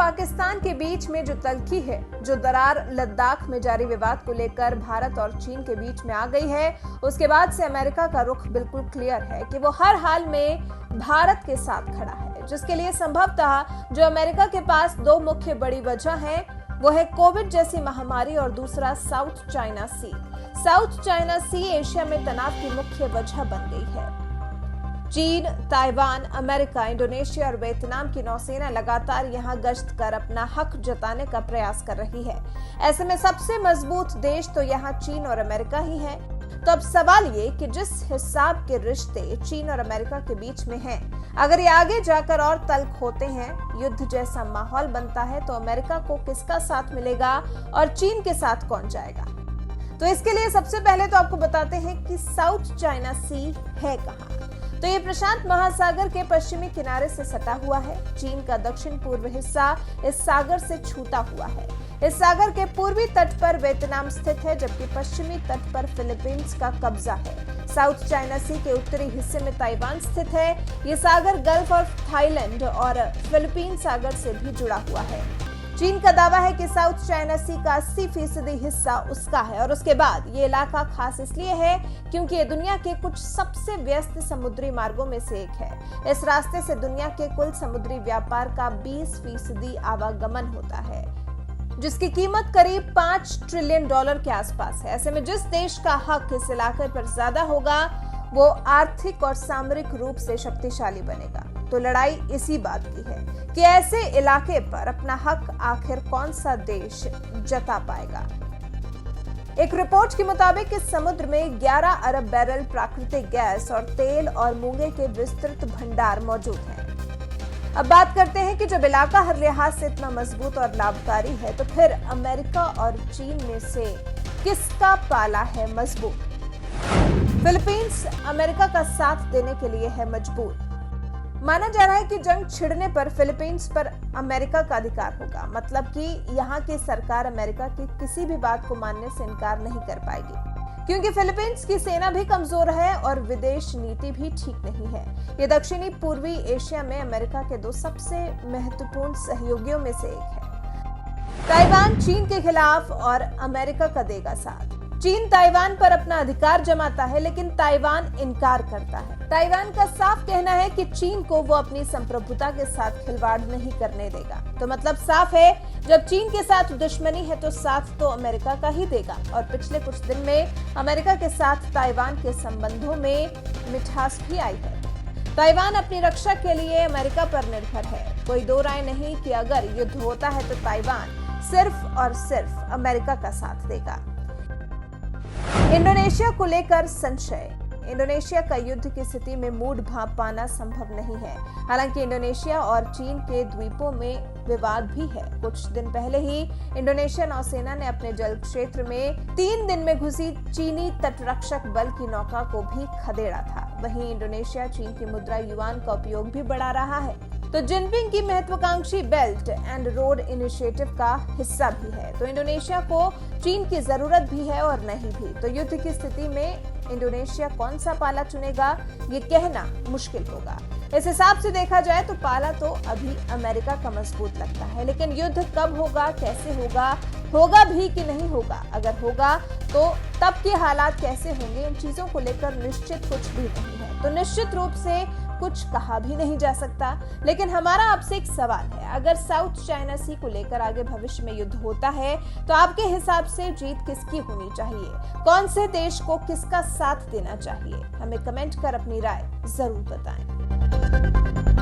पाकिस्तान के बीच में जो तल्खी है, जो दरार लद्दाख में जारी विवाद को लेकर भारत और चीन के बीच में आ गई है, उसके बाद से अमेरिका का रुख बिल्कुल क्लियर है कि वो हर हाल में भारत के साथ खड़ा है, जिसके लिए संभवतः जो अमेरिका के पास दो मुख्य बड़ी वजह है, वो है कोविड जैसी महामारी और दूसरा साउथ चाइना सी। साउथ चाइना सी एशिया में तनाव की मुख्य वजह बन गई है। चीन, ताइवान, अमेरिका, इंडोनेशिया और वियतनाम की नौसेना लगातार यहां गश्त कर अपना हक जताने का प्रयास कर रही है। ऐसे में सबसे मजबूत देश तो यहां चीन और अमेरिका ही है। तो अब सवाल ये कि जिस हिसाब के रिश्ते चीन और अमेरिका के बीच में हैं, अगर ये आगे जाकर और तल्ख होते हैं, युद्ध जैसा माहौल बनता है, तो अमेरिका को किसका साथ मिलेगा और चीन के साथ कौन जाएगा? तो इसके लिए सबसे पहले तो आपको बताते हैं कि साउथ चाइना सी है कहां। तो ये प्रशांत महासागर के पश्चिमी किनारे से सटा हुआ है। चीन का दक्षिण पूर्व हिस्सा इस सागर से छूटा हुआ है। इस सागर के पूर्वी तट पर वियतनाम स्थित है, जबकि पश्चिमी तट पर फिलीपींस का कब्जा है। साउथ चाइना सी के उत्तरी हिस्से में ताइवान स्थित है। ये सागर गल्फ ऑफ थाईलैंड और फिलीपीन सागर से भी जुड़ा हुआ है। चीन का दावा है कि साउथ चाइना सी का 80% हिस्सा उसका है और उसके बाद ये इलाका खास इसलिए है क्योंकि ये दुनिया के कुछ सबसे व्यस्त समुद्री मार्गों में से एक है। इस रास्ते से दुनिया के कुल समुद्री व्यापार का 20% आवागमन होता है, जिसकी कीमत करीब $5 ट्रिलियन के आसपास है। ऐसे में जिस देश का हक इस इलाके पर ज्यादा होगा, वो आर्थिक और सामरिक रूप से शक्तिशाली बनेगा। तो लड़ाई इसी बात की है कि ऐसे इलाके पर अपना हक आखिर कौन सा देश जता पाएगा। एक रिपोर्ट के मुताबिक इस समुद्र में 11 अरब बैरल प्राकृतिक गैस और तेल और मूंगे के विस्तृत भंडार मौजूद हैं। अब बात करते हैं कि जब इलाका हर लिहाज से इतना मजबूत और लाभकारी है, तो फिर अमेरिका और चीन में से किसका पाला है मजबूत? फिलीपींस अमेरिका का साथ देने के लिए है मजबूर। माना जा रहा है कि जंग छिड़ने पर फिलीपींस पर अमेरिका का अधिकार होगा, मतलब कि यहाँ की सरकार अमेरिका की किसी भी बात को मानने से इनकार नहीं कर पाएगी, क्योंकि फिलीपींस की सेना भी कमजोर है और विदेश नीति भी ठीक नहीं है। ये दक्षिणी पूर्वी एशिया में अमेरिका के दो सबसे महत्वपूर्ण सहयोगियों में से एक है। ताइवान चीन के खिलाफ और अमेरिका का देगा साथ। चीन ताइवान पर अपना अधिकार जमाता है, लेकिन ताइवान इनकार करता है। ताइवान का साफ कहना है कि चीन को वो अपनी संप्रभुता के साथ खिलवाड़ नहीं करने देगा। तो मतलब साफ है, जब चीन के साथ दुश्मनी है तो साथ तो अमेरिका का ही देगा। और पिछले कुछ दिन में अमेरिका के साथ ताइवान के संबंधों में मिठास भी आई है। ताइवान अपनी रक्षा के लिए अमेरिका पर निर्भर है। कोई दो राय नहीं कि अगर युद्ध होता है तो ताइवान सिर्फ और सिर्फ अमेरिका का साथ देगा। इंडोनेशिया को लेकर संशय। इंडोनेशिया का युद्ध की स्थिति में मूड भांप पाना संभव नहीं है। हालांकि इंडोनेशिया और चीन के द्वीपों में विवाद भी है। कुछ दिन पहले ही इंडोनेशिया नौसेना ने अपने जल क्षेत्र में 3 दिन में घुसी चीनी तटरक्षक बल की नौका को भी खदेड़ा था। वहीं इंडोनेशिया चीन की मुद्रा युआन का उपयोग भी बढ़ा रहा है, तो जिनपिंग की महत्वाकांक्षी बेल्ट एंड रोड इनिशिएटिव का हिस्सा भी है। तो इंडोनेशिया को चीन की जरूरत भी है और नहीं भी। तो युद्ध की स्थिति में इंडोनेशिया कौन सा पाला चुनेगा, ये कहना मुश्किल होगा। इस हिसाब से देखा जाए तो पाला तो अभी अमेरिका का मजबूत लगता है, लेकिन युद्ध कब होगा, कैसे होगा, होगा भी कि नहीं होगा, अगर होगा तो तब के हालात कैसे होंगे, इन चीजों को लेकर निश्चित कुछ भी नहीं है। तो निश्चित रूप से कुछ कहा भी नहीं जा सकता। लेकिन हमारा आपसे एक सवाल है, अगर साउथ चाइना सी को लेकर आगे भविष्य में युद्ध होता है, तो आपके हिसाब से जीत किसकी होनी चाहिए? कौन से देश को किसका साथ देना चाहिए? हमें कमेंट कर अपनी राय जरूर बताएं।